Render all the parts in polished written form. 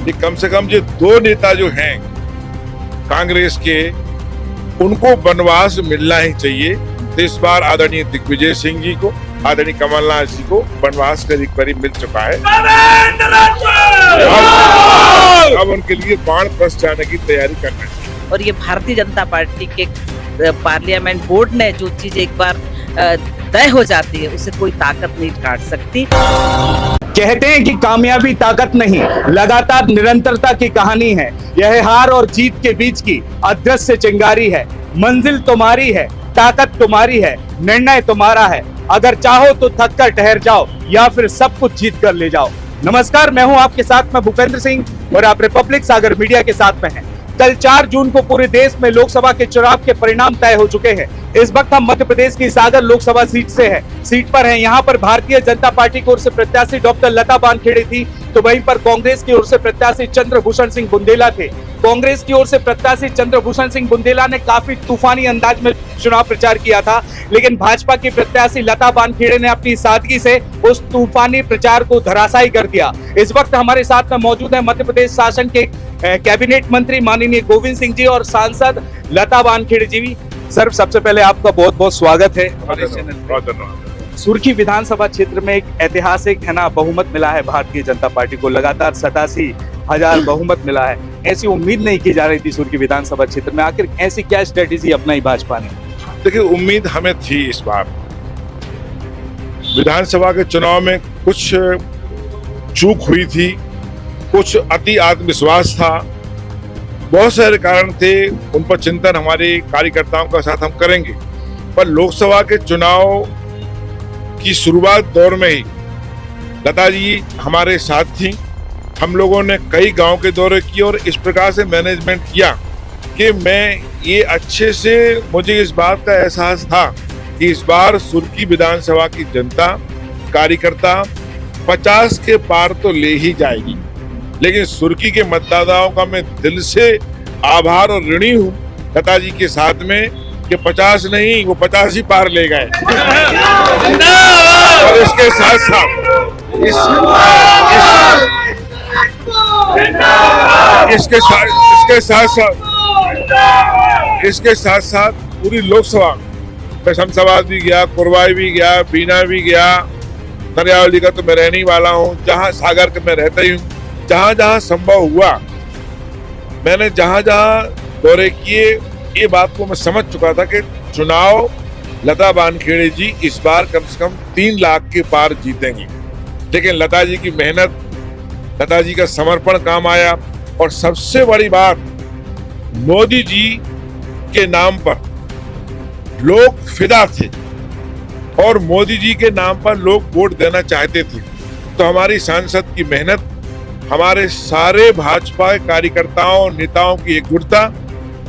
कि कम से कम ये दो नेता जो हैं कांग्रेस के, उनको वनवास मिलना ही चाहिए। तो इस बार आदरणीय दिग्विजय सिंह जी को, आदरणीय कमलनाथ जी को वनवास करीब करीब मिल चुका है। अब उनके लिए वानप्रस्थ जाने की तैयारी करना है। और ये भारतीय जनता पार्टी के पार्लियामेंट बोर्ड ने जो चीज एक बार तय हो जाती है, उसे कोई ताकत नहीं काट सकती। कहते हैं कि कामयाबी ताकत नहीं, लगातार निरंतरता की कहानी है। यह हार और जीत के बीच की अदृश्य चिंगारी है। मंजिल तुम्हारी है, ताकत तुम्हारी है, निर्णय तुम्हारा है। अगर चाहो तो थक कर ठहर जाओ या फिर सब कुछ जीत कर ले जाओ। नमस्कार, मैं हूं आपके साथ में भूपेंद्र सिंह और आप रिपब्लिक सागर मीडिया के साथ में हैं। कल 4 जून को पूरे देश में लोकसभा के चुनाव के परिणाम तय हो चुके हैं। इस वक्त हम मध्य प्रदेश की सागर लोकसभा सीट पर हैं। यहाँ पर भारतीय जनता पार्टी की ओर से प्रत्याशी डॉक्टर लता बानखेड़े थी, तो वहीं पर कांग्रेस की ओर से प्रत्याशी चंद्रभूषण सिंह बुंदेला थे। कांग्रेस की ओर से प्रत्याशी चंद्रभूषण सिंह बुंदेला ने काफी तूफानी अंदाज में चुनाव प्रचार किया था, लेकिन भाजपा की प्रत्याशी लता बानखेड़े ने अपनी सादगी से उस तूफानी प्रचार को धराशायी कर दिया। इस वक्त हमारे साथ में मौजूद है मध्य प्रदेश शासन के कैबिनेट मंत्री माननीय गोविंद सिंह जी और सांसद लता बानखेड़े जी। सर, सबसे पहले आपका बहुत बहुत स्वागत है हमारे चैनल पे। सुर्खी विधानसभा क्षेत्र में एक ऐतिहासिक बहुमत मिला है भारतीय जनता पार्टी को। लगातार 87,000 बहुमत मिला है। ऐसी उम्मीद नहीं की जा रही थी सुर्खी विधानसभा क्षेत्र में, आखिर ऐसी क्या स्ट्रेटेजी अपनाई भाजपा ने? देखिए, उम्मीद हमें थी। इस बार विधानसभा के चुनाव में कुछ चूक हुई थी, कुछ अति आत्मविश्वास था, बहुत सारे कारण थे। उन पर चिंतन हमारे कार्यकर्ताओं के साथ हम करेंगे। पर लोकसभा के चुनाव की शुरुआत दौर में ही लता जी हमारे साथ थी। हम लोगों ने कई गांव के दौरे किए और इस प्रकार से मैनेजमेंट किया कि मैं ये अच्छे से, मुझे इस बात का एहसास था कि इस बार सुर्खी विधानसभा की जनता, कार्यकर्ता 50 के पार तो ले ही जाएगी। लेकिन सुर्खी के मतदाताओं का मैं दिल से आभार और ऋणी हूँ लता जी के साथ में कि 50 नहीं, वो 50 ही पार ले गए। और इसके साथ साथ पूरी लोकसभा में शमशाबाद भी गया, कुरवाई भी गया, बीना भी गया, नरियावली का तो मैं रहने वाला हूँ, जहाँ सागर का मैं रहता ही हूँ। जहाँ जहाँ संभव हुआ, मैंने जहाँ जहाँ दौरे किए, ये बात को मैं समझ चुका था कि चुनाव लता बानखेड़े जी इस बार कम से कम 3 लाख के पार जीतेंगी। लेकिन लता जी की मेहनत, लता जी का समर्पण काम आया। और सबसे बड़ी बात, मोदी जी के नाम पर लोग फिदा थे और मोदी जी के नाम पर लोग वोट देना चाहते थे। तो हमारी सांसद की मेहनत, हमारे सारे भाजपा कार्यकर्ताओं, नेताओं की एकजुटता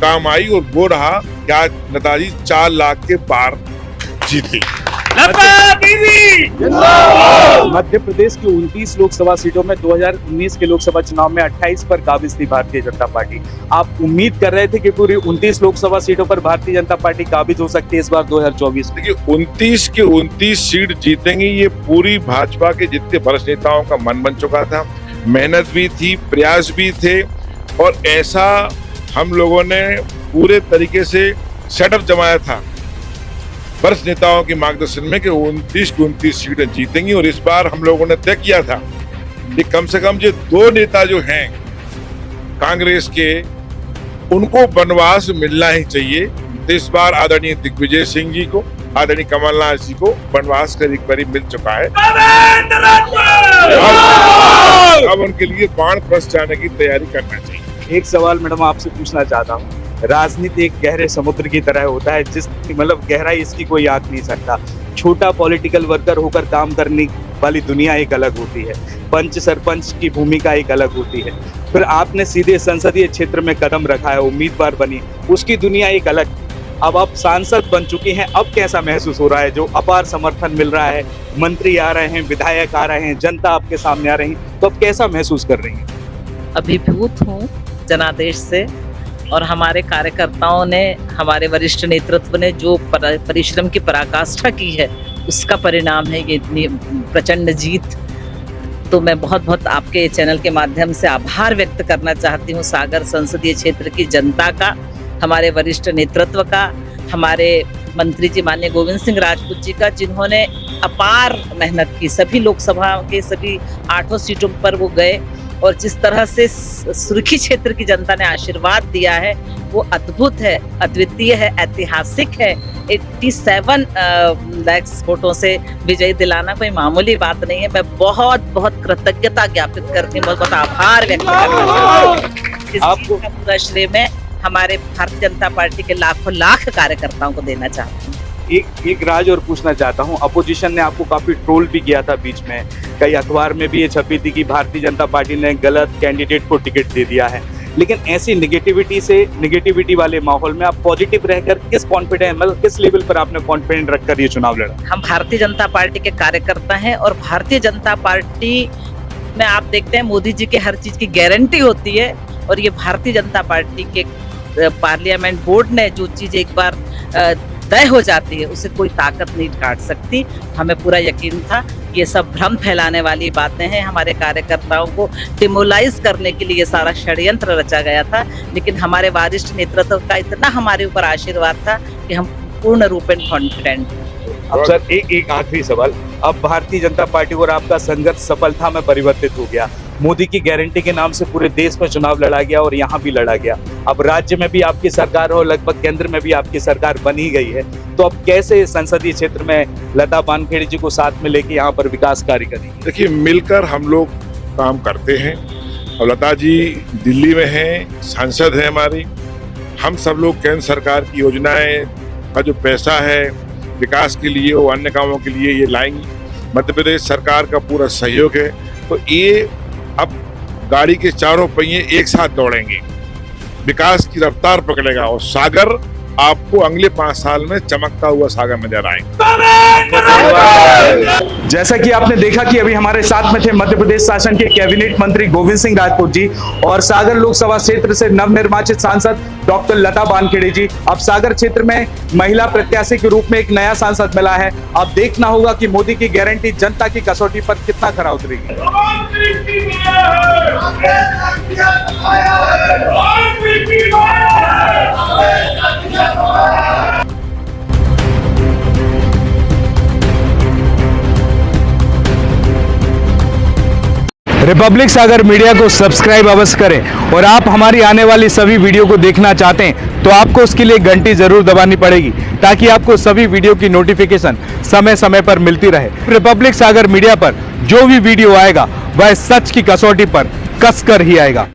काम आई और वो रहा कि आज लता जी 4 लाख के पार जीती। मध्य प्रदेश की 29 लोकसभा सीटों में 2019 के लोकसभा चुनाव में 28 पर काबिज थी भारतीय जनता पार्टी। आप उम्मीद कर रहे थे कि पूरी 29 लोकसभा सीटों पर भारतीय जनता पार्टी काबिज हो सकती है इस बार 2024 में? देखिए, 29 के 29 सीट जीतेंगी, ये पूरी भाजपा के जितने वरिष्ठ नेताओं का मन बन चुका था। मेहनत भी थी, प्रयास भी थे और ऐसा हम लोगों ने पूरे तरीके से सेटअप जमाया था वरिष्ठ नेताओं के मार्गदर्शन में कि 29 की 29 सीटें जीतेंगी। और इस बार हम लोगों ने तय किया था कि कम से कम ये दो नेता जो हैं कांग्रेस के, उनको वनवास मिलना ही चाहिए। तो इस बार आदरणीय दिग्विजय सिंह जी को, आदरणीय कमलनाथ जी को वनवास करीब करीब मिल चुका है। अब उनके लिए वानप्रस्थ जाने की तैयारी करना चाहिए। एक सवाल मैडम आपसे पूछना चाहता हूँ। राजनीति एक गहरे समुद्र की तरह होता है, जिस गहराई इसकी कोई आंक नहीं सकता। छोटा पॉलिटिकल वर्कर होकर काम करने वाली दुनिया एक अलग होती है, पंच सरपंच की भूमिका एक अलग होती है, फिर आपने सीधे संसदीय क्षेत्र में कदम रखा है, उम्मीदवार बनी, उसकी दुनिया एक अलग। अब आप सांसद बन चुकी हैं, अब कैसा महसूस हो रहा है? जो अपार समर्थन मिल रहा है, मंत्री आ रहे हैं, विधायक आ रहे हैं, जनता आपके सामने आ रही है, तो अब कैसा महसूस कर रही हैं? अभिभूत हूँ जनादेश से, और हमारे कार्यकर्ताओं ने, हमारे वरिष्ठ नेतृत्व ने जो परिश्रम की पराकाष्ठा की है, उसका परिणाम है ये इतनी प्रचंड जीत। तो मैं बहुत बहुत आपके चैनल के माध्यम से आभार व्यक्त करना चाहती हूँ सागर संसदीय क्षेत्र की जनता का, हमारे वरिष्ठ नेतृत्व का, हमारे मंत्री जी माननीय गोविंद सिंह राजपूत जी का, जिन्होंने अपार मेहनत की। सभी लोकसभा के सभी 8 सीटों पर वो गए और जिस तरह से सुर्खी क्षेत्र की जनता ने आशीर्वाद दिया है वो अद्भुत है, अद्वितीय है, ऐतिहासिक है। 87 लाख वोटों से विजयी दिलाना कोई मामूली बात नहीं है। मैं बहुत बहुत कृतज्ञता ज्ञापित करती हूँ, बहुत बहुत आभार व्यक्त करना चाहती हूँ। इस चीज का पूरा श्रेय मैं हमारे भारतीय जनता पार्टी के लाखों लाख कार्यकर्ताओं को देना चाहती हूँ। एक राज और पूछना चाहता हूं, अपोजिशन ने आपको काफी ट्रोल भी किया था बीच में, कई अखबार में भी ये छपी थी कि भारतीय जनता पार्टी ने गलत कैंडिडेट को टिकट दे दिया है, लेकिन ऐसी निगेटिविटी वाले माहौल में आप पॉजिटिव रहकर किस कॉन्फिडेंस, मतलब किस लेवल पर आपने कॉन्फिडेंट रखकर ये चुनाव लड़ा? हम भारतीय जनता पार्टी के कार्यकर्ता हैं और भारतीय जनता पार्टी में आप देखते हैं मोदी जी के हर चीज की गारंटी होती है और ये भारतीय जनता पार्टी के पार्लियामेंट बोर्ड ने जो चीज एक बार तय हो जाती है उसे कोई ताकत नहीं काट सकती। हमें पूरा यकीन था ये सब भ्रम फैलाने वाली बातें हैं, हमारे कार्यकर्ताओं को डिमोलाइज करने के लिए सारा षड्यंत्र रचा गया था, लेकिन हमारे वरिष्ठ नेतृत्व का इतना हमारे ऊपर आशीर्वाद था कि हम पूर्ण रूपेण कॉन्फिडेंट। अब सर एक आखिरी सवाल, अब भारतीय जनता पार्टी और आपका संघर्ष सफलता में परिवर्तित हो गया, मोदी की गारंटी के नाम से पूरे देश में चुनाव लड़ा गया और यहाँ भी लड़ा गया, अब राज्य में भी आपकी सरकार और लगभग केंद्र में भी आपकी सरकार बनी गई है, तो अब कैसे संसदीय क्षेत्र में लता वानखेड़े जी को साथ में लेके यहाँ पर विकास कार्य करेंगे? देखिए, मिलकर हम लोग काम करते हैं और लता जी दिल्ली में हैं, सांसद है हमारी, हम सब लोग केंद्र सरकार की योजनाएं का जो पैसा है विकास के लिए और अन्य कामों के लिए ये लाएंगी। मध्य प्रदेश सरकार का पूरा सहयोग है, तो ये अब गाड़ी के चारों पहिए एक साथ दौड़ेंगे, विकास की रफ्तार पकड़ेगा और सागर आपको अगले 5 साल में चमकता हुआ सागर नजर आएगा। जैसा कि आपने देखा कि अभी हमारे साथ में थे मध्य प्रदेश शासन के कैबिनेट मंत्री गोविंद सिंह राजपूत जी और सागर लोकसभा क्षेत्र से नवनिर्वाचित सांसद डॉक्टर लता वानखेड़े जी। अब सागर क्षेत्र में महिला प्रत्याशी के रूप में एक नया सांसद मिला है। अब देखना होगा कि मोदी की गारंटी जनता की कसौटी पर कितना खरा उतरेगी। रिपब्लिक सागर मीडिया को सब्सक्राइब अवश्य करें और आप हमारी आने वाली सभी वीडियो को देखना चाहते हैं तो आपको उसके लिए घंटी जरूर दबानी पड़ेगी ताकि आपको सभी वीडियो की नोटिफिकेशन समय समय पर मिलती रहे। रिपब्लिक सागर मीडिया पर जो भी वीडियो आएगा वह सच की कसौटी पर कसकर ही आएगा।